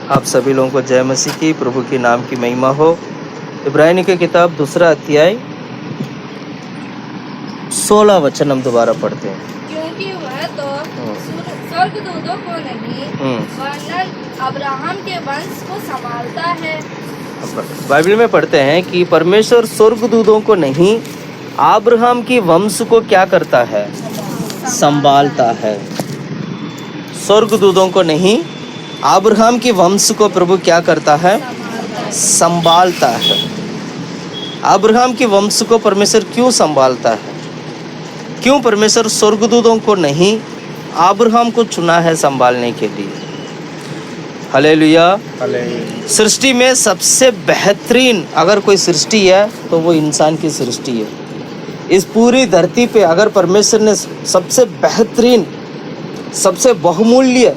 आप सभी लोगों को जय मसीह की, प्रभु के नाम की महिमा हो। इब्रानियों की किताब 2 अध्याय 16 वचन हम दोबारा पढ़ते हैं। क्योंकि वह तो स्वर्गदूतों को नहीं वरन अब्राहम के वंश को संभालता है। बाइबल में पढ़ते हैं कि परमेश्वर स्वर्गदूतों को नहीं अब्राहम की वंश को क्या करता है? संभालता है। स्वर्गदूतों को नहीं अब्राहम की वंश को प्रभु क्या करता है? संभालता है। अब्राहम की वंश को परमेश्वर क्यों संभालता है? क्यों परमेश्वर स्वर्गदूतों को नहीं अब्राहम को चुना है संभालने के लिए? हालेलुया। सृष्टि में सबसे बेहतरीन अगर कोई सृष्टि है तो वो इंसान की सृष्टि है। इस पूरी धरती पे अगर परमेश्वर ने सबसे बेहतरीन, सबसे बहुमूल्य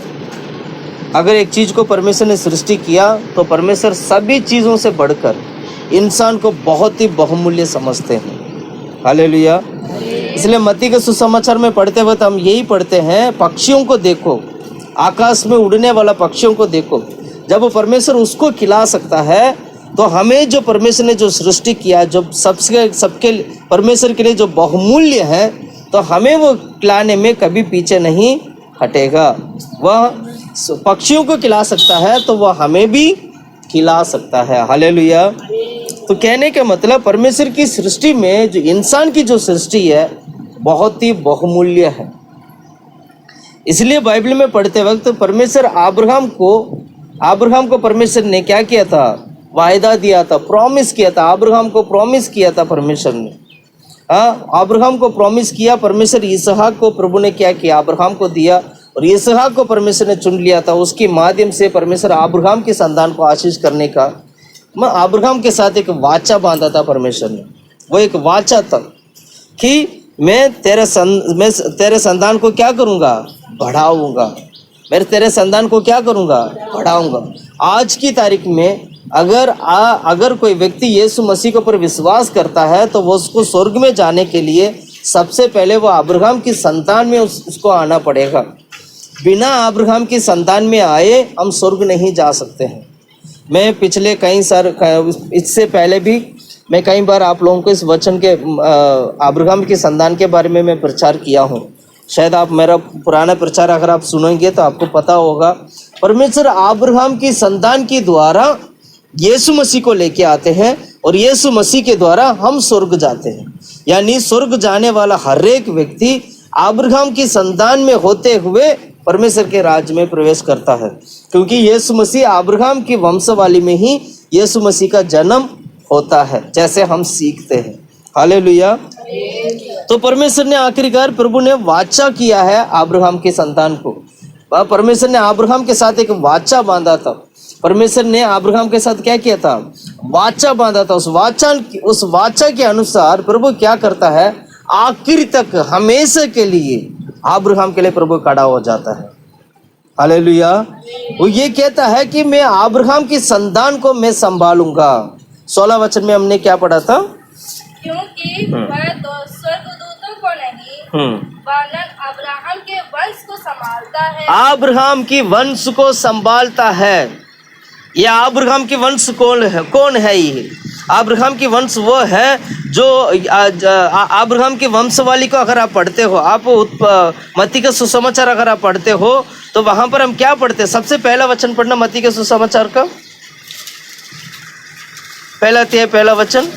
अगर एक चीज को परमेश्वर ने सृष्टि किया तो परमेश्वर सभी चीजों से बढ़कर इंसान को बहुत ही बहुमूल्य समझते हैं। हालेलुया। इसलिए मत्ती के सुसमाचार में पढ़ते वक्त हम यही पढ़ते हैं, पक्षियों को देखो, आकाश में उड़ने वाला पक्षियों को देखो। जब वो परमेश्वर उसको खिला सकता है तो हमें जो परमेश्वर ने जो सृष्टि किया, जो सबके परमेश्वर के लिए जो बहुमूल्य है, तो हमें वो खिलाने में कभी पीछे नहीं हटेगा। वह पक्षियों को खिला सकता है तो वह हमें भी खिला सकता है। हालेलुया। तो कहने का मतलब परमेश्वर की सृष्टि में जो इंसान की जो सृष्टि है बहुत ही बहुमूल्य है। इसलिए बाइबल में पढ़ते वक्त परमेश्वर अब्राहम को परमेश्वर ने क्या किया था? वायदा दिया था, प्रॉमिस किया था। अब्राहम को प्रॉमिस किया था परमेश्वर ने। अब्राहम को प्रॉमिस किया परमेश्वर। इसहाक को प्रभु ने क्या किया? अब्राहम को दिया, और इसहाक को परमेश्वर ने चुन लिया था। उसके माध्यम से परमेश्वर अब्राहम की संतान को आशीष करने का अब्राहम के साथ एक वाचा बांधा था परमेश्वर ने। वो एक वाचा था कि मैं तेरे संतान को क्या करूंगा? बढ़ाऊंगा। मैं तेरे संतान को क्या करूंगा? बढ़ाऊंगा। आज की तारीख में अगर कोई व्यक्ति यीशु मसीह के ऊपर विश्वास करता है तो वो उसको स्वर्ग में जाने के लिए सबसे पहले वो अब्राहम की संतान में उसको आना पड़ेगा। बिना अब्राहम की संतान में आए हम स्वर्ग नहीं जा सकते हैं। मैं पिछले इससे पहले भी मैं कई बार आप लोगों को इस वचन के अब्राहम की संतान के बारे में मैं प्रचार किया हूँ। शायद आप मेरा पुराना प्रचार अगर आप सुनेंगे तो आपको पता होगा। परमेश्वर अब्राहम की संतान के द्वारा यीशु मसीह को लेके आते हैं, और यीशु मसीह के द्वारा हम स्वर्ग जाते हैं। यानी स्वर्ग जाने वाला हर एक व्यक्ति अब्राहम की संतान में होते हुए परमेश्वर के राज्य में प्रवेश करता है, क्योंकि यीशु मसीह अब्राहम की वंशावली में ही यीशु मसीह का जन्म होता है, जैसे हम सीखते हैं। हालेलुया। तो परमेश्वर ने आखिरकार प्रभु ने वाचा किया है अब्राहम की संतान को। परमेश्वर ने अब्राहम के साथ एक वाचा बांधा था। परमेश्वर ने अब्राहम के साथ क्या किया था? वाचा बांधा था। उस वाचा के अनुसार प्रभु क्या करता है? आखिर तक हमेशा के लिए अब्राहम के लिए प्रभु खड़ा हो जाता है। हालेलुया। वो ये कहता है कि मैं अब्राहम की संतान को मैं संभालूंगा। 16 वचन में हमने क्या पढ़ा था? क्योंकि वह तो स्वर्गदूतों को नहीं वरन अब्राहम के वंश को संभालता है। अब्राहम की वंश को संभालता है। यह अब्राहम की वंश कौन है? ये अब्राहम की वंश वो है जो अब्राहम की वंशवाली को अगर आप पढ़ते हो, आप मत्ती का सुसमाचार अगर आप पढ़ते हो तो वहां पर हम क्या पढ़ते हैं? सबसे पहला वचन पढ़ना मत्ती के सुसमाचार का, पहला अध्याय पहला वचन।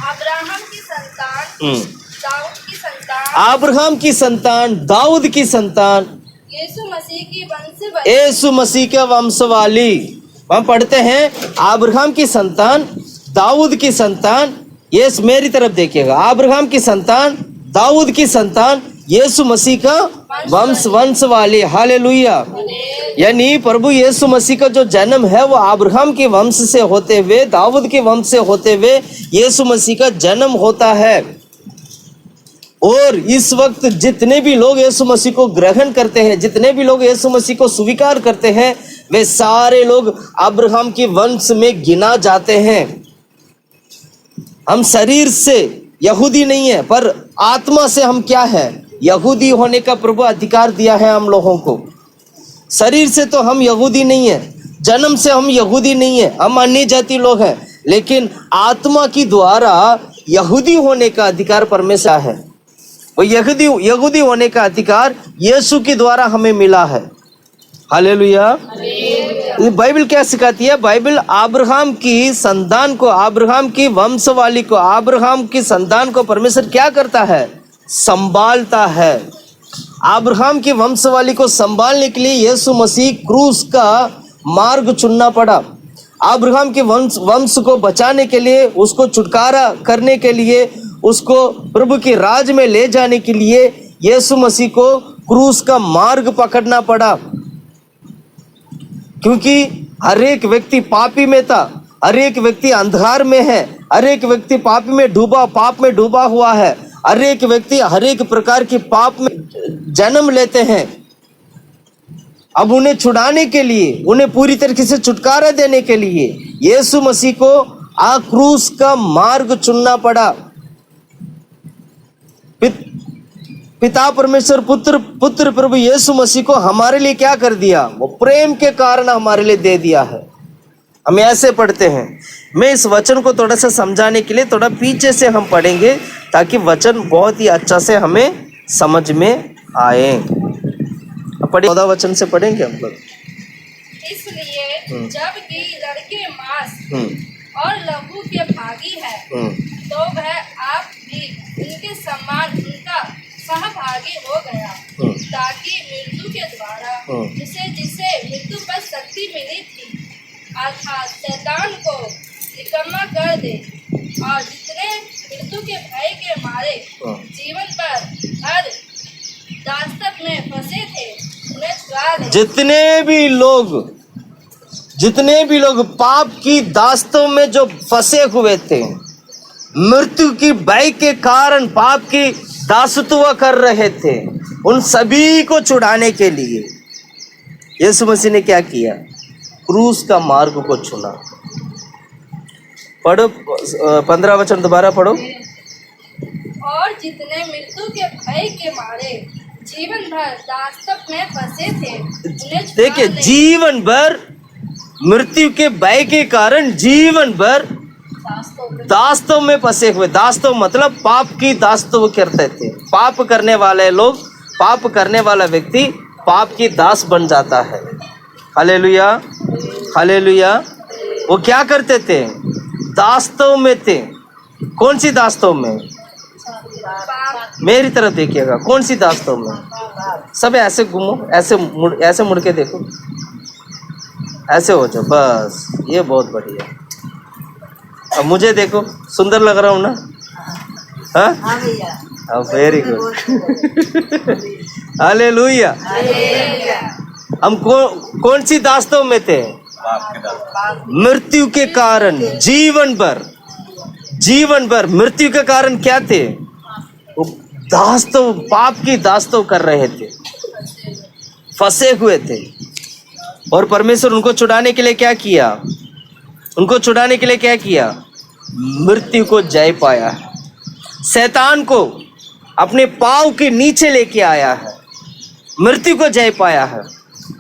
अब्राहम की संतान दाऊद की संतान, अब्राहम की संतान दाऊद की संतान, यीशु मसीह के वंशवाली। हम पढ़ते हैं अब्राहम की संतान दाऊद की संतान। ये मेरी तरफ देखिएगा, अब्राहम की संतान दाऊद की संतान, यीशु मसीह का वंशवाली। हालेलुया। यानी प्रभु यीशु मसीह का जो जन्म है वो अब्राहम के वंश से होते हुए, दाऊद के वंश से होते हुए यीशु मसीह का जन्म होता है। और इस वक्त जितने भी लोग यीशु मसीह को ग्रहण करते हैं, जितने भी लोग यीशु मसीह को स्वीकार करते हैं, वे सारे लोग अब्राहम के वंश में गिना जाते हैं। हम शरीर से यहूदी नहीं है, पर आत्मा से हम क्या है? यहूदी होने का प्रभु अधिकार दिया है हम लोगों को। शरीर से तो हम यहूदी नहीं है, जन्म से हम यहूदी नहीं है, हम अन्य जाति लोग हैं, लेकिन आत्मा की द्वारा यहूदी होने का अधिकार परमेश्वर है। वो यहूदी होने का अधिकार यीशु के द्वारा हमें मिला है। हालेलुया। बाइबल क्या सिखाती है? बाइबल अब्राहम की संतान को, अब्राहम की वंशवाली को, अब्राहम की संतान को परमेश्वर क्या करता है? संभालता है। अब्राहम की वंशवाली को संभालने के लिए यीशु मसीह क्रूस का मार्ग चुनना पड़ा। अब्राहम के वंश को बचाने के लिए, उसको छुटकारा करने के लिए, उसको प्रभु के राज में ले जाने के लिए यीशु मसीह को क्रूस का मार्ग पकड़ना पड़ा। क्योंकि हर एक व्यक्ति पापी में था, हर एक व्यक्ति अंधकार में है, हर एक व्यक्ति पाप में डूबा हुआ है, हर एक व्यक्ति हर एक प्रकार की पाप में जन्म लेते हैं। अब उन्हें छुड़ाने के लिए, उन्हें पूरी तरीके से छुटकारा देने के लिए यीशु मसीह को क्रूस का मार्ग चुनना पड़ा। पिता परमेश्वर पुत्र प्रभु यीशु मसीह को हमारे लिए क्या कर दिया? वो प्रेम के कारण हमारे लिए दे दिया है। हम ऐसे पढ़ते हैं। मैं इस वचन को थोड़ा सा समझाने के लिए थोड़ा पीछे से हम पढ़ेंगे, ताकि वचन बहुत ही अच्छा से हमें समझ में आए। पढ़े 14 वचन से पढ़ेंगे हम लोग। इसलिए जबकि लड़के मांस और लहू के भागी है, तो वह आप भी उनके समान उनका सहभागी हो गया, ताकि मृत्यु के द्वारा जिसे मृत्यु पर शक्ति मिली थी, अर्थात शैतान को निकम्मा कर दे, और जितने मृत्यु के भय के मारे जीवन पर हर दास्तक में फंसे थे उन्हें छुड़ा दे। जितने भी लोग पाप की दास्तों में जो फंसे हुए थे, मृत्यु की भय के कारण पाप की दासत्व कर रहे थे, उन सभी को छुड़ाने के लिए यीशु मसीह ने क्या किया? क्रूस का मार्ग को चुना। पढ़ो 15 वचन दोबारा पढ़ो। और जितने मृत्यु के भय के मारे जीवन भर दास्तक में फंसे थे, देखिए, जीवन भर मृत्यु के भय के कारण जीवन भर दास्तों में फंसे हुए। दास्तों मतलब पाप की दास्तों करते थे। पाप करने वाले लोग, पाप करने वाला व्यक्ति पाप की दास बन जाता है। Hallelujah, hallelujah. वो क्या करते थे? दास्तों में थे। कौन सी दास्तों में? मेरी तरफ देखिएगा, कौन सी दास्तों में? सब ऐसे घूमो, ऐसे मुड़ के देखो, ऐसे हो जाओ, बस ये बहुत बढ़िया। अब मुझे देखो, सुंदर लग रहा हूँ ना? हाँ, वेरी गुड, हालेलुया। हम कौन सी दास्तों में थे? मृत्यु के कारण जीवन भर मृत्यु के कारण क्या थे? वो दास्तों, पाप की दास्तों कर रहे थे, फंसे हुए थे। और परमेश्वर उनको छुड़ाने के लिए क्या किया? उनको छुड़ाने के लिए क्या किया? मृत्यु को जय पाया है, शैतान को अपने पांव के नीचे लेके आया है, मृत्यु को जय पाया है।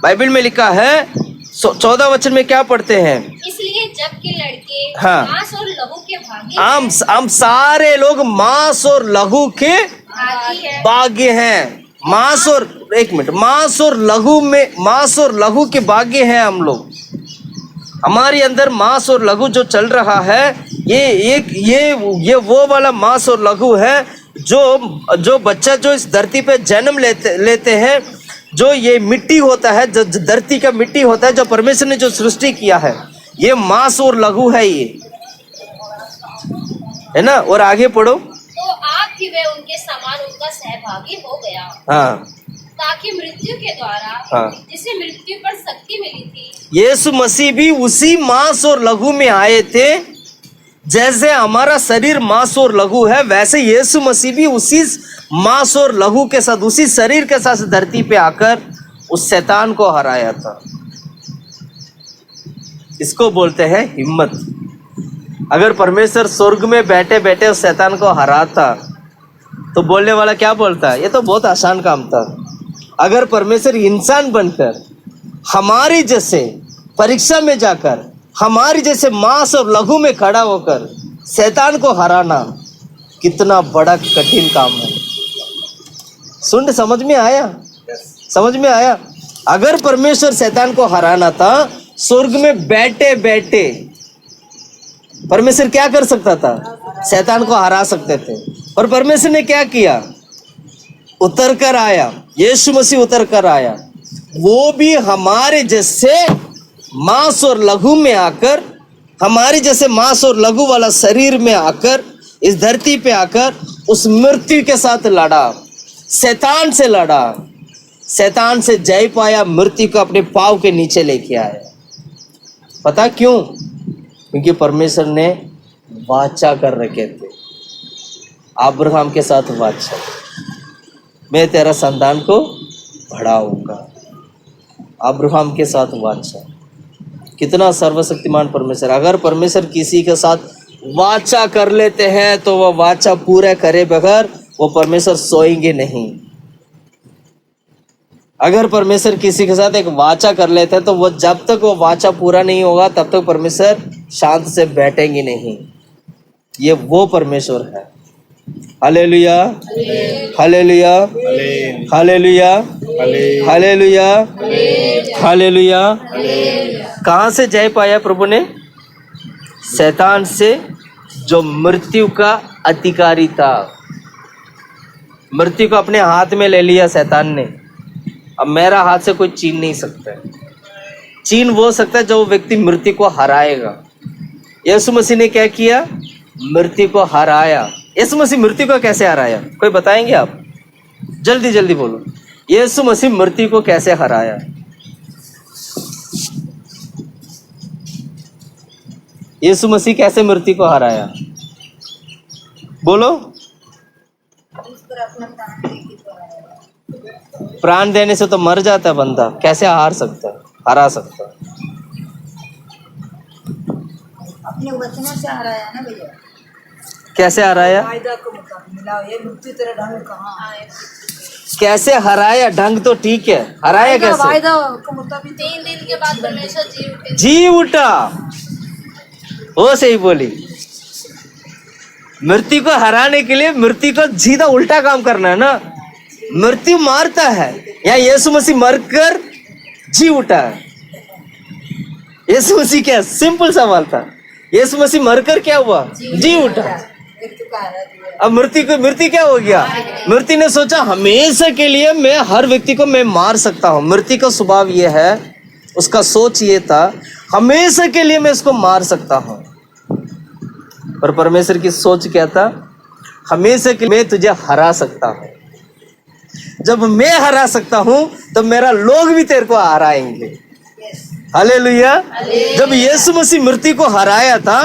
बाइबल में लिखा है 14 वचन में क्या पढ़ते हैं? इसलिए जबकि लड़के मांस और लहू के भागी, हम सारे लोग मांस और लहू के भाग्य हैं। मांस और, एक मिनट, मांस और लहू के भाग्य हैं हम लोग। हमारे अंदर मांस और लहू जो चल रहा है, ये वो वाला मांस और लहू है जो बच्चा जो इस धरती पे जन्म लेते हैं, जो ये मिट्टी होता है, जो धरती का मिट्टी होता है, जो परमेश्वर ने जो सृष्टि किया है, ये मांस और लहू है, ये है ना। और आगे पढ़ो। तो आप भी वे उनके समान उनका सहभागी हो गया, हाँ, ताकि मृत्यु के द्वारा जिसे मृत्यु पर शक्ति मिली थी, यीशु मसीह भी उसी मांस और लहू में आए थे। जैसे हमारा शरीर मांस और लहू है, वैसे यीशु मसीह भी उसी मांस और लहू के साथ, उसी शरीर के साथ धरती पे आकर उस शैतान को हराया था। इसको बोलते हैं हिम्मत। अगर परमेश्वर स्वर्ग में बैठे बैठे उस शैतान को हराता तो बोलने वाला क्या बोलता है, ये तो बहुत आसान काम था। अगर परमेश्वर इंसान बनकर हमारी जैसे परीक्षा में जाकर हमारी जैसे मांस और लहू में खड़ा होकर शैतान को हराना कितना बड़ा कठिन काम है। सुन, समझ में आया? समझ में आया? अगर परमेश्वर शैतान को हराना था, स्वर्ग में बैठे बैठे परमेश्वर क्या कर सकता था? शैतान को हरा सकते थे। और परमेश्वर ने क्या किया? उतर कर आया, यीशु मसीह उतर कर आया, वो भी हमारे जैसे मांस और लहू में आकर, हमारे जैसे मांस और लहू वाला शरीर में आकर, इस धरती पे आकर उस मृत्यु के साथ लड़ा, शैतान से लड़ा, शैतान से जय पाया, मृत्यु को अपने पांव के नीचे लेके आया। पता क्यों? क्योंकि परमेश्वर ने वाचा कर रखे थे अब्राहम के साथ वाचा, मैं तेरा संतान को बढ़ाऊंगा। अब्राहम के साथ वाचा, कितना सर्वशक्तिमान परमेश्वर। अगर परमेश्वर किसी के साथ वाचा कर लेते हैं तो वह वाचा पूरा करे बगैर वो परमेश्वर सोएंगे नहीं। अगर परमेश्वर किसी के साथ एक वाचा कर लेते हैं तो वो जब तक वो वाचा पूरा नहीं होगा तब तक परमेश्वर शांत से बैठेंगे नहीं। ये वो परमेश्वर है। Hallelujah, hallelujah, hallelujah, hallelujah, hallelujah. कहाँ से जय पाया प्रभु ने? शैतान से, जो मृत्यु का अधिकारी था। मृत्यु को अपने हाथ में ले लिया शैतान ने। अब मेरा हाथ से कोई छीन नहीं सकता है। छीन वो सकता है जो व्यक्ति मृत्यु को हराएगा। यीशु मसीह ने क्या किया? मृत्यु को हराया। यीशु मसीह मृत्यु को कैसे हराया? कोई बताएंगे आप? जल्दी जल्दी बोलो। यीशु मसीह मृत्यु को कैसे हराया? यीशु मसीह कैसे मृत्यु को हराया? बोलो। प्राण देने से तो मर जाता है बंदा, कैसे हार सकता है, हरा सकता है? अपने वचनों से हराया ना भैया। कैसे हराया? वायदा को मिला, ये मृत्यु तेरा ढंग कहाँ? कैसे हराया? ढंग तो ठीक है, हराया कैसे? वायदा के मुताबिक 3 दिन के बाद परमेश्वर जी उठे। जी उठा, वो सही बोली। मृत्यु को हराने के लिए मृत्यु को सीधा उल्टा काम करना है ना। मृत्यु मारता है, या यीशु मसीह मरकर जी उठा है। यीशु मसीह क्या? सिंपल सवाल था। यीशु मसीह मरकर क्या हुआ? जी उठा। अब मृत्यु क्या हो गया? मृत्यु ने सोचा हमेशा के लिए मैं हर व्यक्ति को मैं मार सकता हूँ। मृत्यु का स्वभाव ये है, उसका सोच ये था हमेशा के लिए मैं इसको मार सकता हूँ। पर परमेश्वर की सोच क्या था? हमेशा के लिए मैं तुझे हरा सकता हूँ। जब मैं हरा सकता हूँ तो मेरा लोग भी तेरे को हराएंगे। हालेलुया। जब यीशु मसीह मृत्यु को हराया था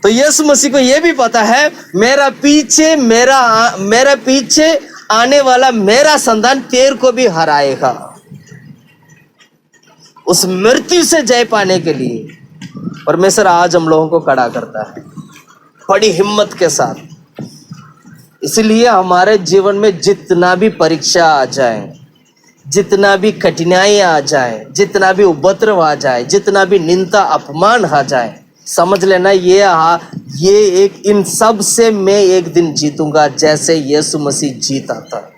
तो यीशु मसीह को यह भी पता है मेरा पीछे आने वाला मेरा संतान तेरे को भी हराएगा। उस मृत्यु से जय पाने के लिए परमेश्वर आज हम लोगों को खड़ा करता है बड़ी हिम्मत के साथ। इसलिए हमारे जीवन में जितना भी परीक्षा आ जाए, जितना भी कठिनाई आ जाए, जितना भी उपद्रव आ जाए, जितना भी निंदा अपमान आ जाए, समझ लेना ये एक इन सब से मैं एक दिन जीतूंगा, जैसे यीशु मसीह जीता था,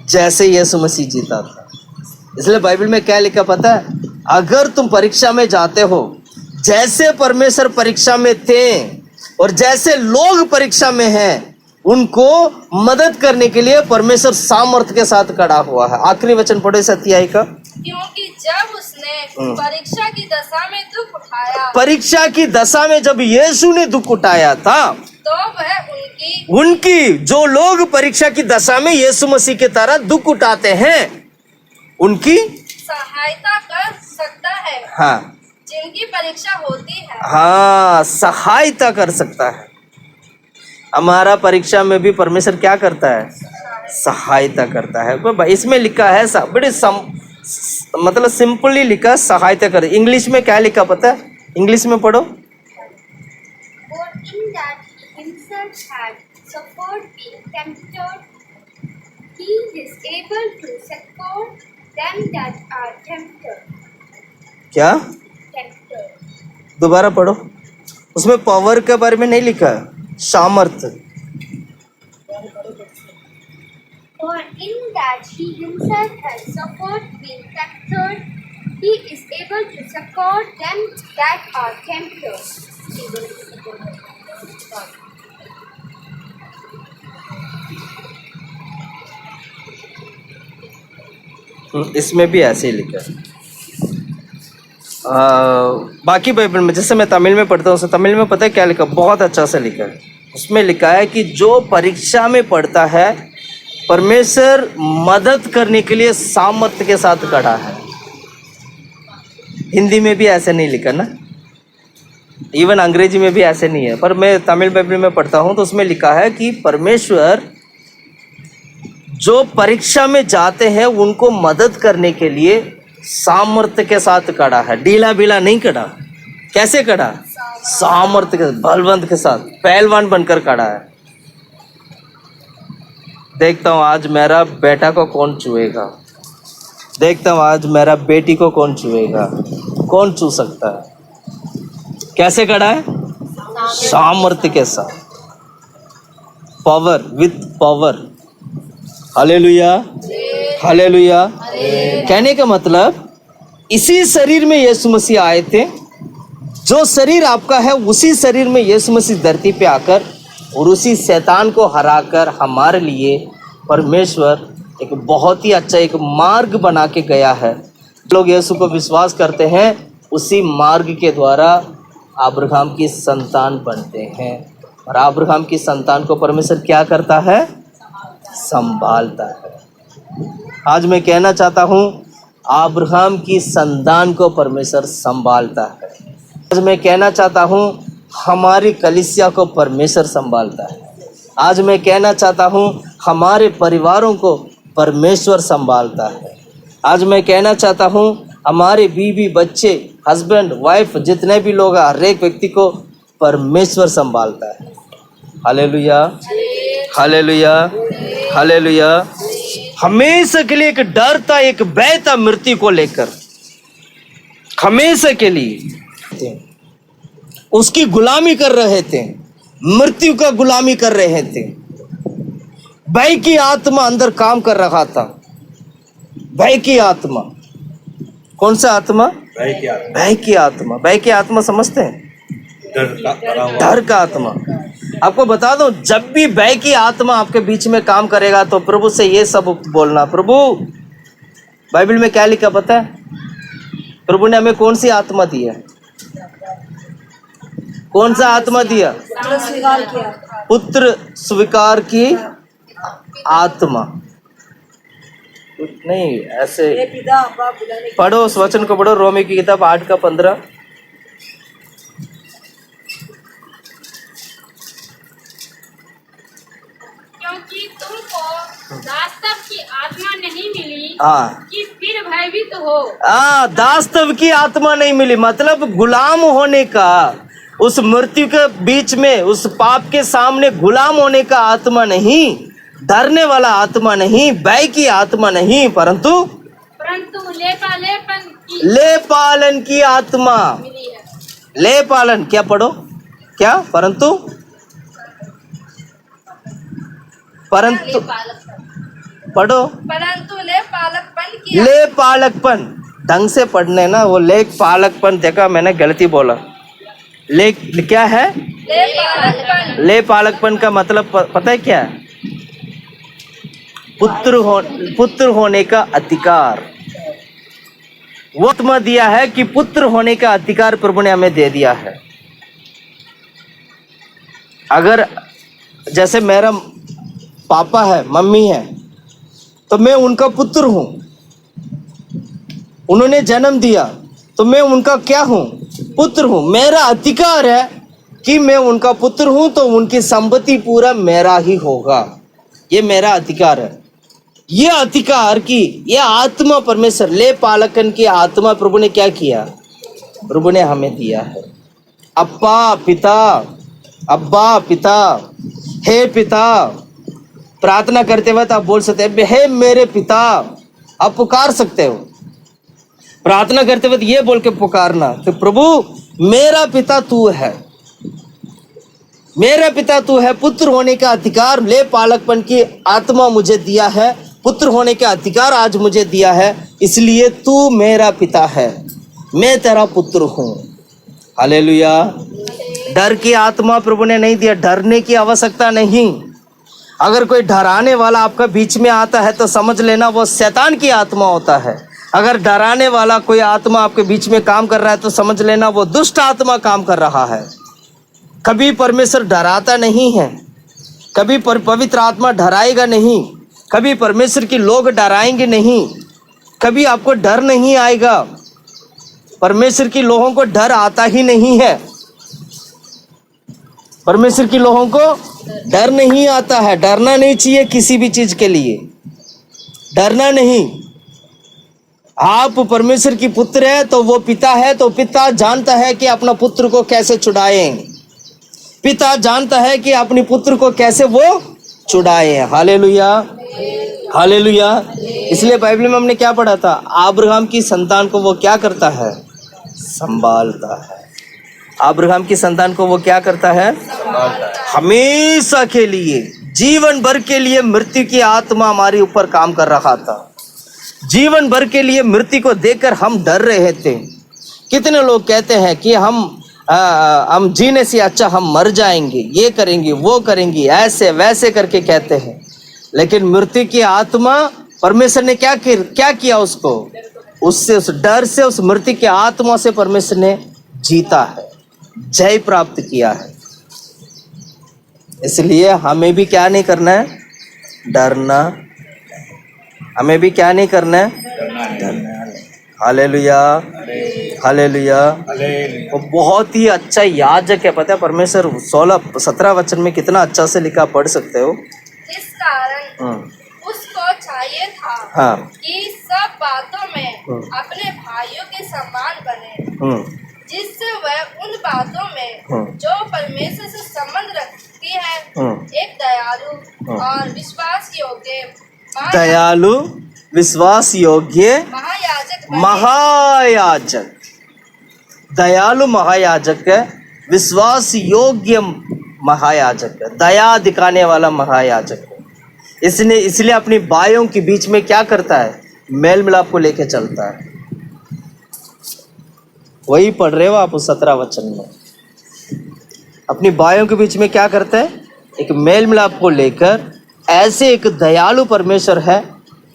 जैसे यीशु मसीह जीता था। इसलिए बाइबल में क्या लिखा पता है? अगर तुम परीक्षा में जाते हो, जैसे परमेश्वर परीक्षा में थे और जैसे लोग परीक्षा में हैं, उनको मदद करने के लिए परमेश्वर सामर्थ्य के साथ खड़ा हुआ है। आखिरी वचन पढ़ो इस अध्याय का। क्योंकि जब उसने परीक्षा की दशा में दुख उठाया, परीक्षा की दशा में जब यीशु ने दुख उठाया था, तो वह उनकी जो लोग परीक्षा की दशा में यीशु मसीह की तरह दुख उठाते हैं, उनकी सहायता कर सकता है। हाँ, जिनकी परीक्षा होती है, हाँ, सहायता कर सकता है। हमारा परीक्षा में भी परमेश्वर क्या करता है? सहायता करता है। इसमें लिखा है बड़े मतलब सिंपली लिखा, सहायता कर। इंग्लिश में क्या लिखा पता है? इंग्लिश में पढ़ो। suffered being tempted, he is able to succor them that are tempted. क्या? Tempted. दोबारा पढ़ो। उसमें पावर के बारे में नहीं लिखा है, सामर्थ्य। For in that he himself has suffered being tempted, he is able to succor them that are tempted. इसमें भी ऐसे ही लिखा है। बाकी बाइबल में, जैसे मैं तमिल में पढ़ता हूँ, उसे तमिल में पता है क्या लिखा, बहुत अच्छा से लिखा है। उसमें लिखा है कि जो परीक्षा में पढ़ता है, परमेश्वर मदद करने के लिए सामर्थ्य के साथ खड़ा है। हिंदी में भी ऐसे नहीं लिखा ना, इवन अंग्रेजी में भी ऐसे नहीं है, पर मैं तमिल बाइबल में पढ़ता हूँ तो उसमें लिखा है कि परमेश्वर जो परीक्षा में जाते हैं उनको मदद करने के लिए सामर्थ्य के साथ खड़ा है। ढीला बिला नहीं खड़ा। कैसे खड़ा? सामर्थ्य के, बलवंत के साथ, पहलवान बनकर खड़ा है। देखता हूँ आज मेरा बेटा को कौन छुएगा, देखता हूँ आज मेरा बेटी को कौन छुएगा, कौन छू सकता है। कैसे खड़ा है? सामर्थ्य के साथ, power, with power. Hallelujah, hallelujah. कहने का मतलब इसी शरीर में यीशु मसीह आए थे। जो शरीर आपका है उसी शरीर में यीशु मसीह धरती पे आकर और उसी शैतान को हराकर हमारे लिए परमेश्वर एक बहुत ही अच्छा एक मार्ग बना के गया है। लोग यीशु को विश्वास करते हैं, उसी मार्ग के द्वारा अब्राहम की संतान बनते हैं। और अब्राहम की संतान को परमेश्वर क्या करता है? संभालता है। आज मैं कहना चाहता हूँ, अब्राहम की संतान को परमेश्वर संभालता है। आज मैं कहना चाहता हूँ, हमारी कलीसिया को परमेश्वर संभालता है। आज मैं कहना चाहता हूँ, हमारे परिवारों को परमेश्वर संभालता है। आज मैं कहना चाहता हूँ, हमारे बीवी बच्चे, हस्बैंड वाइफ, जितने भी लोग हैं, हर एक व्यक्ति को परमेश्वर संभालता है। Hallelujah, hallelujah, hallelujah. हमेशा के लिए एक डर था, एक भय था मृत्यु को लेकर। हमेशा के लिए उसकी गुलामी कर रहे थे, मृत्यु का गुलामी कर रहे थे। भय की आत्मा अंदर काम कर रहा था। भय की आत्मा। कौन सा आत्मा? भय की आत्मा। भय की आत्मा। भय की आत्मा समझते हैं? डर का आत्मा। आपको बता दो, जब भी भय की आत्मा आपके बीच में काम करेगा तो प्रभु से ये सब बोलना, प्रभु, बाइबल में क्या लिखा पता है? प्रभु ने हमें कौन सी आत्मा दी है? कौन सा आत्मा दिया? पुत्र स्वीकार किया। पुत्र स्वीकार की आत्मा। नहीं ऐसे ये पिता बाप बुलाने की- पढ़ो, उस वचन को पढ़ो, रोमी की किताब 8:15। क्योंकि तुमको दासत्व की आत्मा नहीं मिली हाँ कि फिर भयभीत हो। दासत्व की आत्मा नहीं मिली, मतलब गुलाम होने का, उस मृत्यु के बीच में, उस पाप के सामने गुलाम होने का आत्मा नहीं, डरने वाला आत्मा नहीं, भय की आत्मा नहीं, परंतु ले पालन की आत्मा मिली है। ले पालन। क्या पढ़ो? क्या? परंतु परंतु पढ़ो, परंतु ले पालकपन की ले पालकपन। ढंग से पढ़ने ना, वो ले पालकपन, देखा मैंने गलती बोला। ले क्या है? ले पालकपन। ले पालकपन का मतलब पता है क्या है? पुत्र होने का अधिकार। वो आत्मा दिया है कि पुत्र होने का अधिकार प्रभु ने हमें दे दिया है। अगर जैसे मेरा पापा है, मम्मी है, तो मैं उनका पुत्र हूं। उन्होंने जन्म दिया तो मैं उनका क्या हूं? पुत्र हूं। मेरा अधिकार है कि मैं उनका पुत्र हूं, तो उनकी संपत्ति पूरा मेरा ही होगा। ये मेरा अधिकार है। ये अधिकार की, ये आत्मा परमेश्वर, ले पालकन की आत्मा प्रभु ने क्या किया? प्रभु ने हमें दिया है। अब्बा पिता, अब्बा पिता हे पिता, प्रार्थना करते वक्त आप बोल सकते हैं हे मेरे पिता, आप पुकार सकते हो। प्रार्थना करते वक्त ये बोल के पुकारना कि प्रभु मेरा पिता तू है, मेरा पिता तू है, पुत्र होने का अधिकार ले पालकपन की आत्मा मुझे दिया है, पुत्र होने का अधिकार आज मुझे दिया है, इसलिए तू मेरा पिता है, मैं तेरा पुत्र हूं। हालेलुया। डर की आत्मा प्रभु ने नहीं दिया, डरने की आवश्यकता नहीं। अगर कोई डराने वाला आपका बीच में आता है तो समझ लेना वो शैतान की आत्मा होता है। अगर डराने वाला कोई आत्मा आपके बीच में काम कर रहा है तो समझ लेना वो दुष्ट आत्मा काम कर रहा है। कभी परमेश्वर डराता नहीं है, कभी पवित्र आत्मा डराएगा नहीं, कभी परमेश्वर के लोग डराएंगे नहीं, कभी आपको डर नहीं आएगा। परमेश्वर के लोगों को डर आता ही नहीं है, परमेश्वर के लोगों को डर नहीं आता है। डरना नहीं चाहिए किसी भी चीज के लिए, डरना नहीं। आप परमेश्वर की पुत्र है तो वो पिता है, तो पिता जानता है कि अपना पुत्र को कैसे छुड़ाएं, पिता जानता है कि अपने पुत्र को कैसे वो छुड़ाएं। Hallelujah, hallelujah. इसलिए बाइबल में हमने क्या पढ़ा था, अब्राहम की संतान को वो क्या करता है, संभालता है। अब्राहम की संतान को वो क्या करता है, हमेशा के लिए, जीवन भर के लिए मृत्यु की आत्मा हमारे ऊपर काम कर रहा था। जीवन भर के लिए मृत्यु को देखकर हम डर रहे थे। कितने लोग कहते हैं कि हम जीने से अच्छा हम मर जाएंगे, ये करेंगे वो करेंगे, ऐसे वैसे करके कहते हैं। लेकिन मृत्यु की आत्मा, परमेश्वर ने क्या किया उसको, उससे, उस डर से, उस मृत्यु की आत्मा से परमेश्वर ने जीता है, जय प्राप्त किया है। इसलिए हमें भी क्या नहीं करना है, डरना। हमें भी क्या नहीं करना है, डरना। Hallelujah, hallelujah. वो बहुत ही अच्छा याजक है, पता है परमेश्वर 16-17 वचन में कितना अच्छा से लिखा, पढ़ सकते हो। इस कारण उसको चाहिए था कि सब बातों में अपने भाइयों के समान बने, जिससे वह उन बातों में जो परमेश्वर से संबंध रखती है एक दयालु और विश्वास योग्य, दयालु विश्वास योग्य महायाजक, दयालु महायाजक है, विश्वास योग्य महायाजक है, दया दिखाने वाला महायाजक है। इसलिए अपनी भाइयों के बीच में क्या करता है, मेल मिलाप को लेके चलता है। वही पढ़ रहे हो आप 17 वचन में। अपनी भाइयों के बीच में क्या करता है, एक मेल मिलाप को लेकर। ऐसे एक दयालु परमेश्वर है,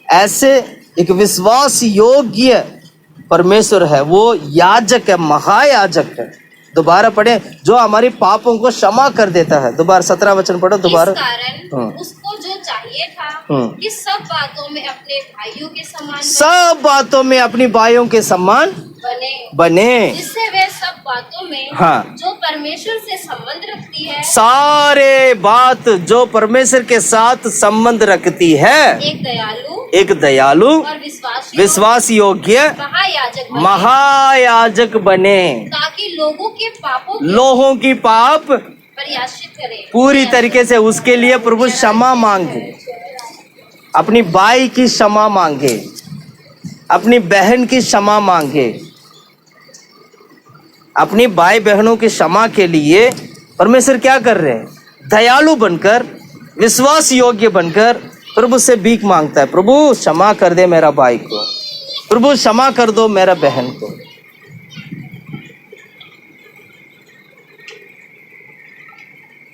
ऐसे एक विश्वास योग्य परमेश्वर है, वो याजक है, महायाजक है। दोबारा पढ़े, जो हमारे पापों को क्षमा कर देता है। दोबारा 17 वचन पढ़ो दोबारा। इस कारण उसको जो चाहिए था कि सब बातों में अपने भाइयों के समान, सब बातों में अपनी भाइयों के समान बने, जिससे वे सब बातों में जो परमेश्वर से संबंध रखती है, सारे बात जो परमेश्वर के साथ संबंध रखती है, एक दयालु और विश्वास योग्य महायाजक बने, ताकि लोगों की पाप प्रयाश्चित करे, पूरी तरीके से। उसके लिए प्रभु क्षमा मांगे, अपनी भाई की क्षमा मांगे, अपनी बहन की क्षमा मांगे। अपनी भाई बहनों की क्षमा के लिए परमेश्वर क्या कर रहे हैं, दयालु बनकर, विश्वास योग्य बनकर प्रभु से भीख मांगता है। प्रभु क्षमा कर दे मेरा भाई को, प्रभु क्षमा कर दो मेरा बहन को।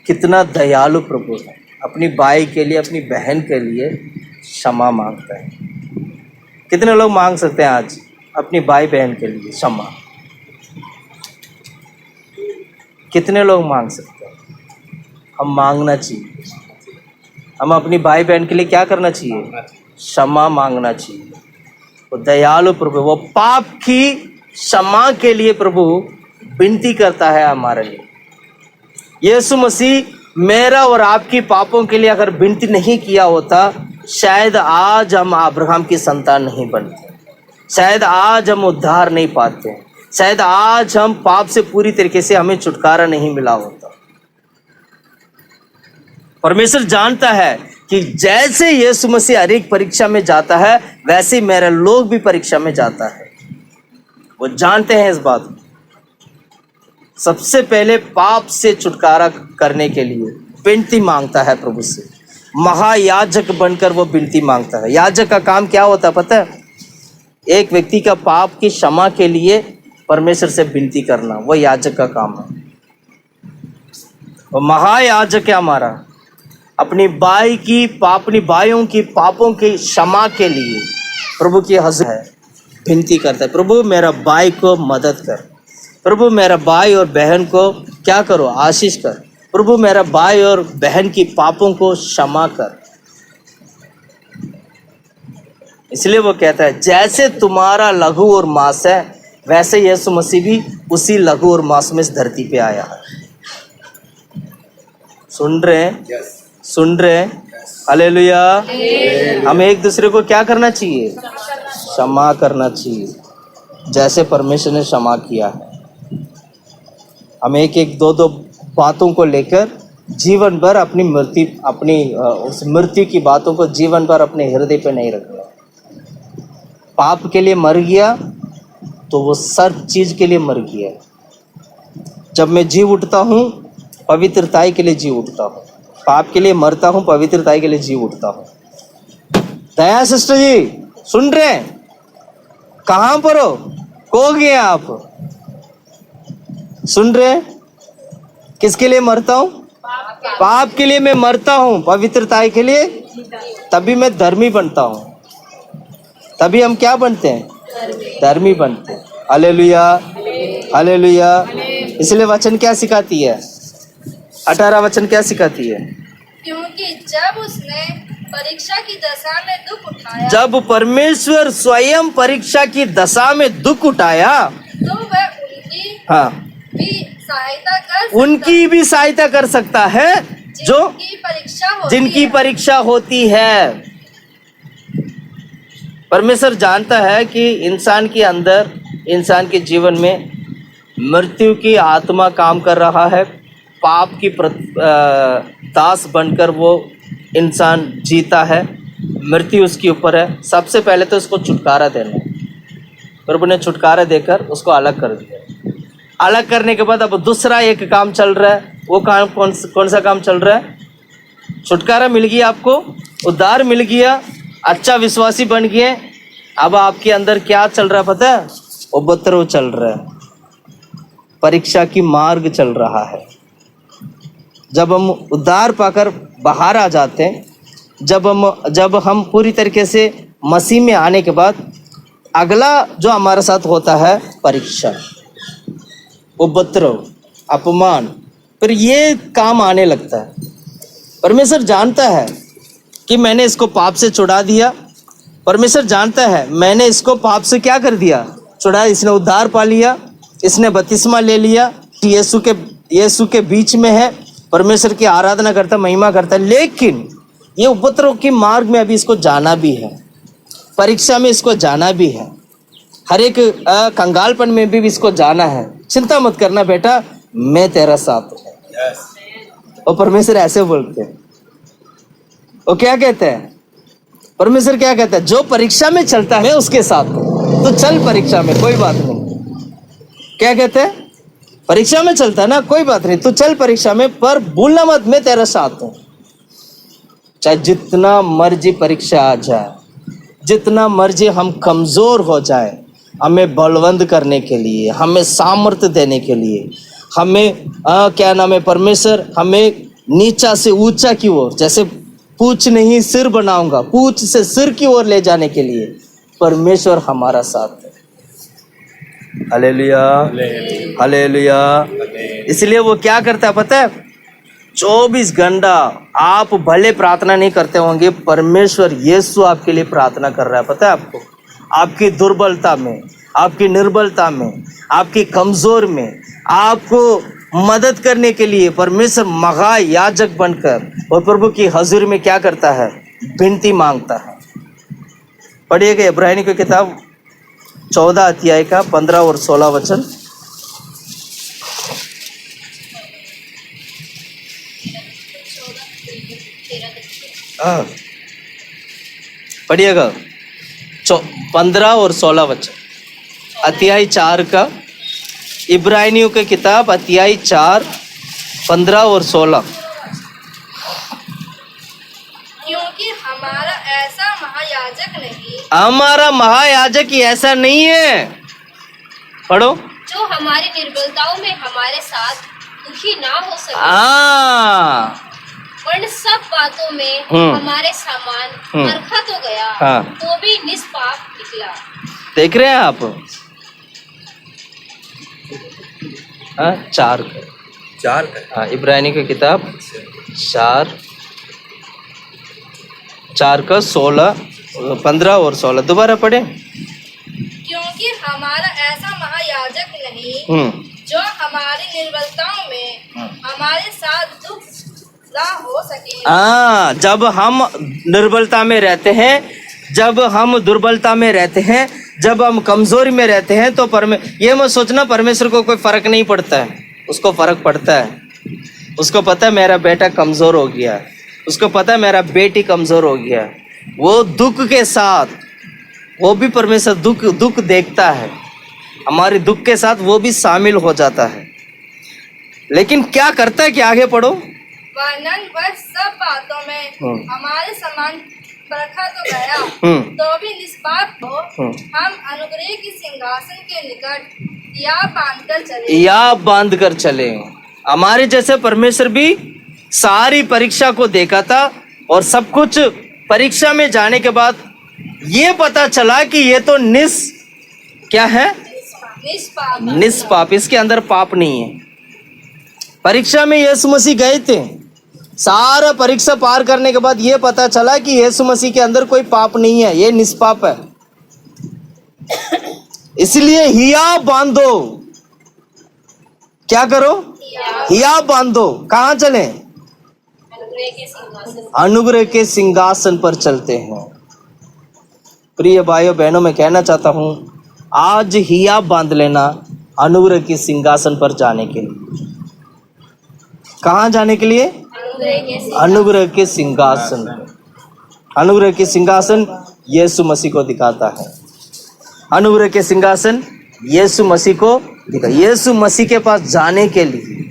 कितना दयालु प्रभु है, अपनी भाई के लिए, अपनी बहन के लिए क्षमा मांगता है। कितने लोग मांग सकते हैं आज अपनी भाई बहन के लिए क्षमा? कितने लोग मांग सकते हैं? हम मांगना चाहिए। हम अपनी भाई बहन के लिए क्या करना चाहिए? क्षमा मांगना चाहिए। वो दयालु प्रभु, वो पाप की क्षमा के लिए प्रभु विनती करता है हमारे लिए। यीशु मसीह मेरा और आपकी पापों के लिए अगर विनती नहीं किया होता, शायद आज हम अब्राहम की संतान नहीं बनते, शायद आज हम उद्धार नहीं पाते, शायद आज हम पाप से पूरी तरीके से हमें छुटकारा नहीं मिला होता। परमेश्वर जानता है कि जैसे यीशु मसीह हर एक परीक्षा में जाता है, वैसे मेरा लोग भी परीक्षा में जाता है। वो जानते हैं इस बात को। सबसे पहले पाप से छुटकारा करने के लिए विनती मांगता है प्रभु से। महायाजक बनकर वो विनती मांगता है। याजक का काम क्या होता है पता है? एक व्यक्ति का पाप की क्षमा के लिए परमेश्वर से विनती करना, वो याजक का काम है। वो महायाजक है हमारा, अपनी भाइयों की पापों की क्षमा के लिए प्रभु की हज़ूर है, विनती करता है, प्रभु मेरा भाई को मदद कर, प्रभु मेरा भाई और बहन को क्या करो, आशीष कर, प्रभु मेरा भाई और बहन की पापों को क्षमा कर। इसलिए वो कहता है जैसे तुम्हारा लहू और मांस है, वैसे यीशु मसीह भी उसी लहू और मांस में इस धरती पे आया है। सुन रहे हैं? सुन रहे हैं? हालेलुया। हमें एक दूसरे को क्या करना चाहिए? क्षमा करना चाहिए, जैसे परमेश्वर ने क्षमा किया है। हमें एक दो बातों को लेकर जीवन भर उस मृत्यु की बातों को जीवन भर अपने हृदय पे नहीं रखना। पाप के लिए मर गया तो वो सब चीज के लिए मर गया। जब मैं जी उठता हूँ, पवित्रताई के लिए जी उठता हूँ। पाप के लिए मरता हूँ, पवित्रताई के लिए जी उठता हूँ। दया सिस्टर जी सुन रहे हैं? कहाँ पर हो? खो गए आप? सुन रहे हैं? किसके लिए मरता हूँ? पाप के लिए मैं मरता हूँ, पवित्रताई के लिए, तभी मैं धर्मी बनता हूँ। तभी हम क्या बनते हैं? धर्मी बनते हैं। Hallelujah, hallelujah. इसलिए वचन क्या सिखाती है? 18 वचन क्या सिखाती है? क्योंकि जब उसने परीक्षा की दशा में दुख उठाया, जब परमेश्वर स्वयं परीक्षा की दशा में दुख उठाया, तो वह उनकी हाँ, भी सहायता कर उनकी भी सहायता कर सकता है जो जिनकी परीक्षा होती है। परमेश्वर जानता है कि इंसान के अंदर, इंसान के जीवन में मृत्यु की आत्मा काम कर रहा है। पाप की दास बनकर वो इंसान जीता है, मृत्यु उसके ऊपर है। सबसे पहले तो उसको छुटकारा देना। प्रभु ने छुटकारा देकर उसको अलग कर दिया। अलग करने के बाद अब दूसरा एक काम चल रहा है। वो काम कौन सा काम चल रहा है? छुटकारा मिल गया, आपको उद्धार मिल गया, अच्छा विश्वासी बन गए। अब आपके अंदर क्या चल रहा है पता है? उपद्रव चल रहा है, परीक्षा की मार्ग चल रहा है। जब हम उद्धार पाकर बाहर आ जाते हैं, जब हम पूरी तरीके से मसीह में आने के बाद अगला जो हमारे साथ होता है परीक्षा, उपद्रव, अपमान, फिर ये काम आने लगता है। परमेश्वर जानता है कि मैंने इसको पाप से छुड़ा दिया। परमेश्वर जानता है मैंने इसको पाप से क्या कर दिया? छुड़ा। इसने उद्धार पा लिया, इसने बपतिस्मा ले लिया, यीशु के बीच में है, परमेश्वर की आराधना करता, महिमा करता, लेकिन ये उपद्रव की मार्ग में अभी इसको जाना भी है, परीक्षा में इसको जाना भी है, हर एक कंगालपन में भी इसको जाना है। चिंता मत करना बेटा, मैं तेरा साथ हूँ। और परमेश्वर ऐसे बोलते हैं। वो क्या कहते हैं? परमेश्वर क्या कहता है? जो परीक्षा में चलता है उसके साथ हूँ, तो चल परीक्षा में, कोई बात नहीं। क्या कहते हैं? परीक्षा में चलता है ना, कोई बात नहीं, तू चल परीक्षा में, पर भूलना मत मैं तेरा साथ हूँ। चाहे जितना मर्जी परीक्षा आ जाए, जितना मर्जी हम कमजोर हो जाए, हमें बलवंत करने के लिए, हमें सामर्थ्य देने के लिए, हमें क्या नाम है, परमेश्वर हमें नीचा से ऊंचा की ओर, जैसे पूछ नहीं सिर बनाऊंगा, पूछ से सिर की ओर ले जाने के लिए परमेश्वर हमारा साथ है। Hallelujah, hallelujah. इसलिए वो क्या करता है पता है? 24 घंटा आप भले प्रार्थना नहीं करते होंगे, परमेश्वर यीशु आपके लिए प्रार्थना कर रहा है। पता है आपको? आपकी दुर्बलता में, आपकी निर्बलता में, आपकी कमजोर में आपको मदद करने के लिए परमेश्वर महायाजक बनकर और प्रभु की हजूर में क्या करता है? विनती मांगता है। पढ़िएगा इब्रानियों की किताब 14 अध्याय का 15 और 16 वचन। हाँ, पढ़िएगा 15 और 16 वचन, अध्याय 4 का, इब्रानियों की किताब अध्याय 4 15 और 16। क्योंकि हमारा ऐसा महायाजक नहीं, हमारा महायाजक ऐसा नहीं है, पढ़ो, जो हमारी निर्बलताओं में हमारे साथ दुखी ना हो सके, वरन सब बातों में हमारे समान परखा तो गया, तो भी निष्पाप निकला। देख रहे हैं आप? हाँ, 4 हाँ, इब्रानी की किताब 4 का 16 15 और 16 दोबारा पढ़े। क्योंकि हमारा ऐसा महायाजक नहीं, जो हमारी निर्बलताओं में हमारे साथ दुख ना हो सके। हाँ, जब हम निर्बलता में रहते हैं, जब हम दुर्बलता में रहते हैं, जब हम कमजोरी में रहते हैं, तो ये मत सोचना परमेश्वर को कोई फर्क नहीं पड़ता है। उसको फर्क पड़ता है। उसको पता है मेरा बेटा कमजोर हो गया, उसको पता है मेरा बेटी कमजोर हो गया। वो दुख के साथ, वो भी परमेश्वर दुख देखता है, हमारे दुख के साथ वो भी शामिल हो जाता है। लेकिन क्या करता है कि आगे पढ़ो, वरन वह सब बातों में हमारे समान परखा तो गया, तो भी निष्पाप हो। हम अनुग्रह की सिंहासन के निकट या बांध कर चले। हमारे जैसे परमेश्वर भी सारी परीक्षा को देखा था, और सब कुछ परीक्षा में जाने के बाद ये पता चला कि ये तो क्या है? निष्पाप, इसके अंदर पाप नहीं है। परीक्षा में यीशु मसीह गए थे, सारा परीक्षा पार करने के बाद ये पता चला कि यीशु मसीह के अंदर कोई पाप नहीं है, ये निष्पाप है। इसलिए हिया बांधो, क्या करो? हिया बांधो। कहाँ चले? अनुग्रह के सिंहासन पर चलते हैं। प्रिय भाइयों बहनों, मैं कहना चाहता हूँ, आज हिया बांध लेना अनुग्रह के सिंहासन पर जाने के लिए। कहाँ जाने के लिए? अनुग्रह के सिंहासन। अनुग्रह के सिंहासन यीशु मसीह को दिखाता है। अनुग्रह के सिंहासन यीशु मसीह को दिखा। यीशु मसीह के पास जाने के लिए,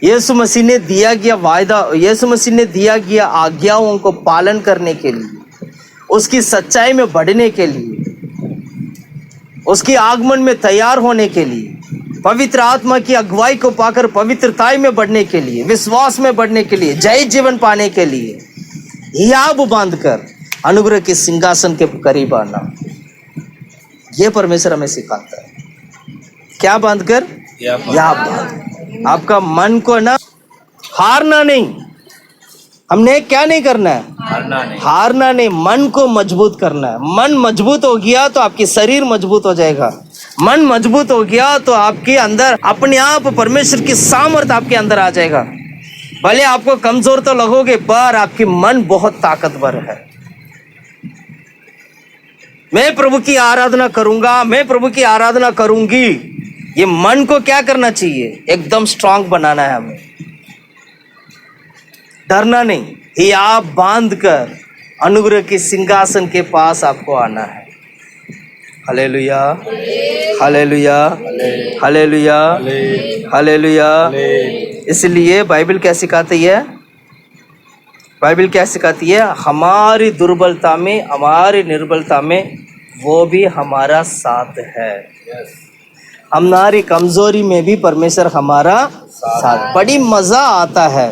यीशु मसीह ने दिया गया वायदा, यीशु मसीह ने दिया गया आज्ञाओं को पालन करने के लिए, उसकी सच्चाई में बढ़ने के लिए, उसके आगमन में तैयार होने के लिए, पवित्र आत्मा की अगुवाई को पाकर पवित्रता में बढ़ने के लिए, विश्वास में बढ़ने के लिए, जय जीवन पाने के लिए हियाब बांधकर अनुग्रह के सिंहासन के करीब आना, ये परमेश्वर हमें सिखाता है। क्या बांधकर? हियाब बांध। आपका मन को ना हारना नहीं। हमने क्या नहीं करना है? हारना नहीं, मन को मजबूत करना है। मन मजबूत हो गया तो आपकी शरीर मजबूत हो जाएगा। मन मजबूत हो गया तो आपके अंदर अपने आप परमेश्वर की सामर्थ आपके अंदर आ जाएगा। भले आपको कमजोर तो लगोगे, पर आपकी मन बहुत ताकतवर है। मैं प्रभु की आराधना करूंगा, मैं प्रभु की आराधना करूंगी, ये मन को क्या करना चाहिए? एकदम स्ट्रांग बनाना है हमें। डरना नहीं, ये आप बांध कर अनुग्रह के सिंहासन के पास आपको आना है। Hallelujah, hallelujah, hallelujah, hallelujah. इसलिए बाइबल क्या सिखाती है? बाइबल क्या सिखाती है? हमारी दुर्बलता में, हमारी निर्बलता में वो भी हमारा साथ है। हमारी कमजोरी में भी परमेश्वर हमारा साथ। बड़ी मजा आता है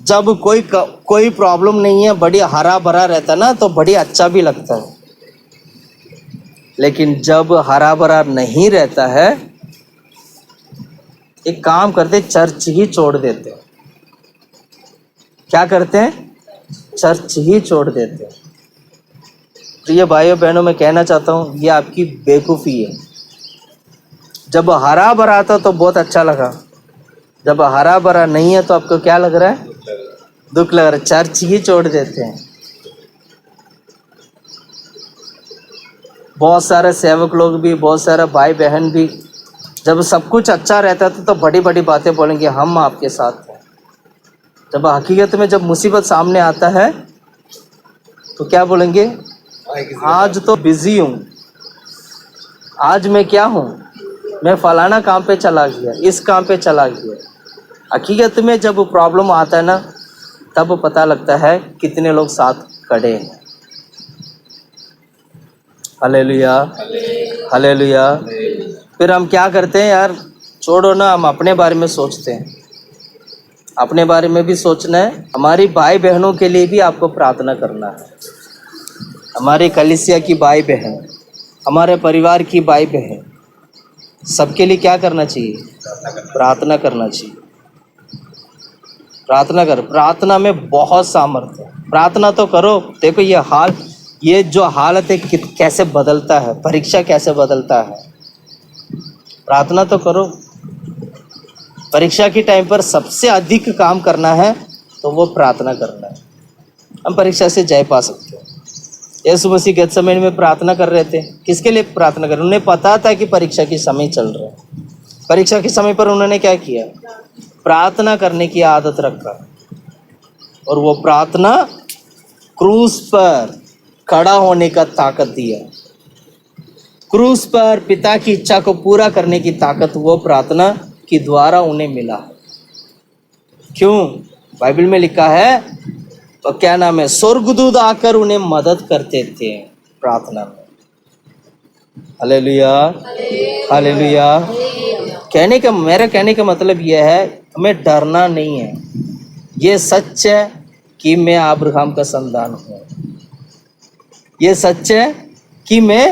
जब कोई प्रॉब्लम नहीं है, बड़ी हरा भरा रहता ना, तो बड़ी अच्छा भी लगता है। लेकिन जब हरा भरा नहीं रहता है, एक काम करते, चर्च ही छोड़ देते हैं। क्या करते हैं? चर्च ही छोड़ देते हैं। प्रिय भाइयों बहनों, मैं कहना चाहता हूँ, ये आपकी बेवकूफ़ी है। जब हरा भरा था तो बहुत अच्छा लगा, जब हरा भरा नहीं है तो आपको क्या लग रहा है? दुख लग रहा है। चर्च ही छोड़ देते हैं। बहुत सारे सेवक लोग भी, बहुत सारे भाई बहन भी, जब सब कुछ अच्छा रहता था तो बड़ी बड़ी बातें बोलेंगे, हम आपके साथ हैं, जब हकीकत में जब मुसीबत सामने आता है तो क्या बोलेंगे, आज तो बिजी हूँ, आज मैं क्या हूँ, मैं फलाना काम पे चला गया, इस काम पे चला गया। हकीकत में जब प्रॉब्लम आता है ना, तब पता लगता है कितने लोग साथ खड़े हैं। Hallelujah, hallelujah. फिर हम क्या करते हैं यार, छोड़ो ना, हम अपने बारे में सोचते हैं। अपने बारे में भी सोचना है, हमारी भाई बहनों के लिए भी आपको प्रार्थना करना है। हमारे कलीसिया की भाई बहन, हमारे परिवार की भाई बहन, सबके लिए क्या करना चाहिए, प्रार्थना करना चाहिए। प्रार्थना कर, प्रार्थना में बहुत सामर्थ्य है। प्रार्थना तो करो। देखो ये जो हालत है कैसे बदलता है, परीक्षा कैसे बदलता है। प्रार्थना तो करो। परीक्षा के टाइम पर सबसे अधिक काम करना है तो वो प्रार्थना करना है। हम परीक्षा से जय पा सकते हैं। यीशु मसीह गेतसेमनी में प्रार्थना कर रहे थे। किसके लिए प्रार्थना कर रहे? उन्हें पता था कि परीक्षा के समय चल रहा है। परीक्षा के समय पर उन्होंने क्या किया, प्रार्थना करने की आदत रखा। और वो प्रार्थना क्रूस पर खड़ा होने का ताकत दिया। क्रूस पर पिता की इच्छा को पूरा करने की ताकत वो प्रार्थना के द्वारा उन्हें मिला। क्यों? बाइबल में लिखा है, तो क्या नाम है, स्वर्गदूत आकर उन्हें मदद करते थे प्रार्थना में। Hallelujah, hallelujah. मेरा कहने का मतलब यह है, हमें डरना नहीं है। ये सच है कि मैं अब्राहम का संतान हूँ। ये सच है कि मैं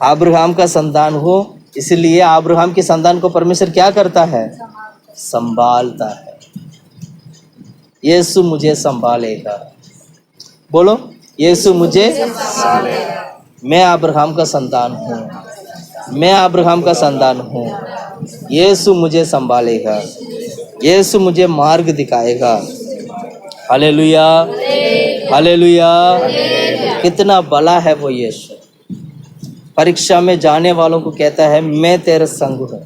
अब्राहम का संतान हूँ। इसलिए अब्राहम के संतान को परमेश्वर क्या करता है, संभालता है। यीशु मुझे संभालेगा। बोलो, यीशु मुझे संभालेगा। मैं अब्राहम का संतान हूँ, मैं अब्राहम का संतान हूँ। यीशु मुझे संभालेगा, यीशु मुझे मार्ग दिखाएगा। Hallelujah, hallelujah. कितना भला है वो यीशु। परीक्षा में जाने वालों को कहता है, मैं तेरे संग हूँ।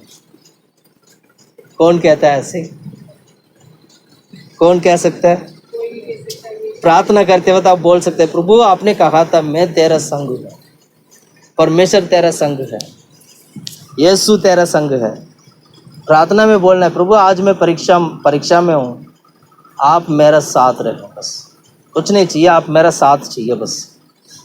कौन कहता है ऐसे? कौन कह सकता है? प्रार्थना करते वक्त आप बोल सकते हैं, प्रभु आपने कहा था मैं तेरा संग हूँ। परमेश्वर तेरा संग है, यीशु तेरा संग है। प्रार्थना में बोलना है, प्रभु आज मैं परीक्षा में हूँ, आप मेरा साथ रहो। बस कुछ नहीं चाहिए, आप मेरा साथ चाहिए। बस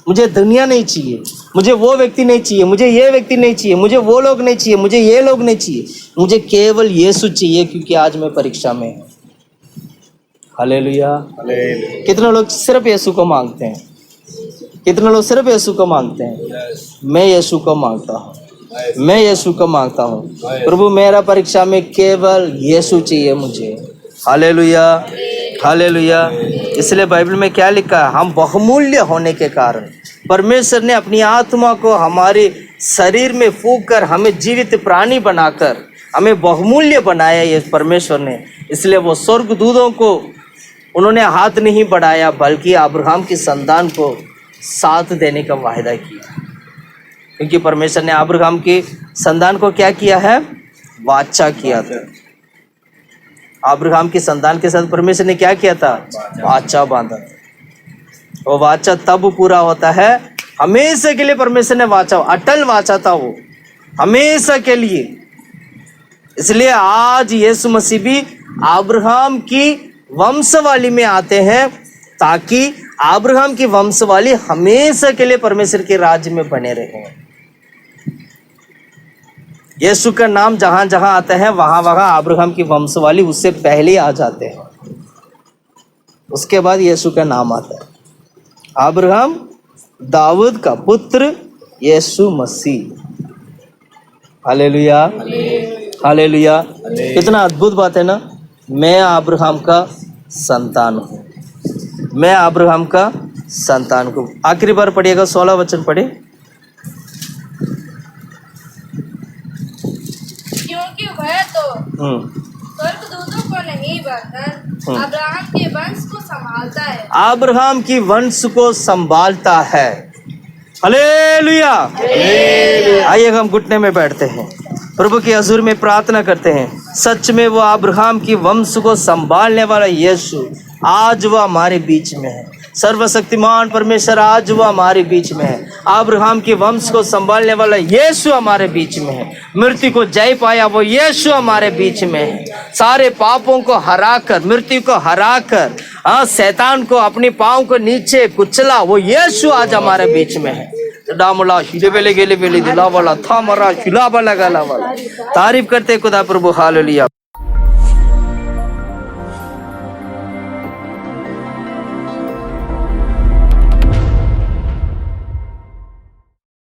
मुझे दुनिया नहीं चाहिए, मुझे वो व्यक्ति नहीं चाहिए, मुझे ये व्यक्ति नहीं चाहिए, मुझे वो लोग नहीं चाहिए, मुझे ये लोग नहीं चाहिए, मुझे केवल यीशु चाहिए, क्योंकि आज मैं परीक्षा में हूँ। हालेलुया। कितने लोग सिर्फ यीशु को मांगते हैं? कितने लोग सिर्फ यीशु को मांगते हैं? मैं यीशु को मांगता हूँ, मैं यीशु को मांगता हूँ। प्रभु मेरा परीक्षा में केवल यीशु चाहिए मुझे। Hallelujah, hallelujah. इसलिए बाइबल में क्या लिखा है, हम बहुमूल्य होने के कारण परमेश्वर ने अपनी आत्मा को हमारे शरीर में फूंक कर हमें जीवित प्राणी बनाकर हमें बहुमूल्य बनाया ये परमेश्वर ने। इसलिए वो स्वर्गदूतों को उन्होंने हाथ नहीं बढ़ाया, बल्कि अब्राहम की संतान को साथ देने का वायदा किया। क्योंकि परमेश्वर ने अब्राहम की संतान को क्या किया है, वाचा किया था। अब्राहम की संतान के साथ परमेश्वर ने क्या किया था, वाचा बांधा। वो वाचा तब पूरा होता है, हमेशा के लिए परमेश्वर ने वाचा, अटल वाचा था वो, हमेशा के लिए। इसलिए आज यीशु मसीह भी अब्राहम की वंशवाली में आते हैं, ताकि अब्राहम की वंशवाली हमेशा के लिए परमेश्वर के राज्य में बने रहे। यीशु का नाम जहां जहां आता है वहां वहां अब्राहम की वंशवाली उससे पहले आ जाते हैं, उसके बाद यीशु का नाम आता है। अब्राहम दाऊद का पुत्र यीशु मसीह। Hallelujah, hallelujah. कितना अद्भुत बात है ना। मैं अब्राहम का संतान हूँ, मैं अब्राहम का संतान हूँ। आखिरी बार पढ़िएगा, 16 वचन पढ़े। क्योंकि वह तो स्वर्गदूतों को नहीं बढ़कर अब्राहम के वंश को संभालता है, अब्राहम की वंश को संभालता है। हालेलुया। आइए हम घुटने में बैठते हैं। प्रभु के हजूर में प्रार्थना करते हैं, सच में वो अब्राहम की वंश को संभालने वाला यीशु आज वो हमारे बीच में है। सर्वशक्तिमान परमेश्वर आज वो हमारे बीच में है। अब्राहम के वंश को संभालने वाला यीशु हमारे बीच में है। मृत्यु को जय पाया वो यीशु हमारे बीच में है। सारे पापों को हराकर, मृत्यु को हराकर, शैतान को अपने पाँव को नीचे कुचला वो यीशु आज हमारे बीच में है। डामुला शिलेबेले गेले बेले दिला वाला था मरा शिलाबा लगा वाला। तारीफ करते खुदा प्रभु, हालेलुया।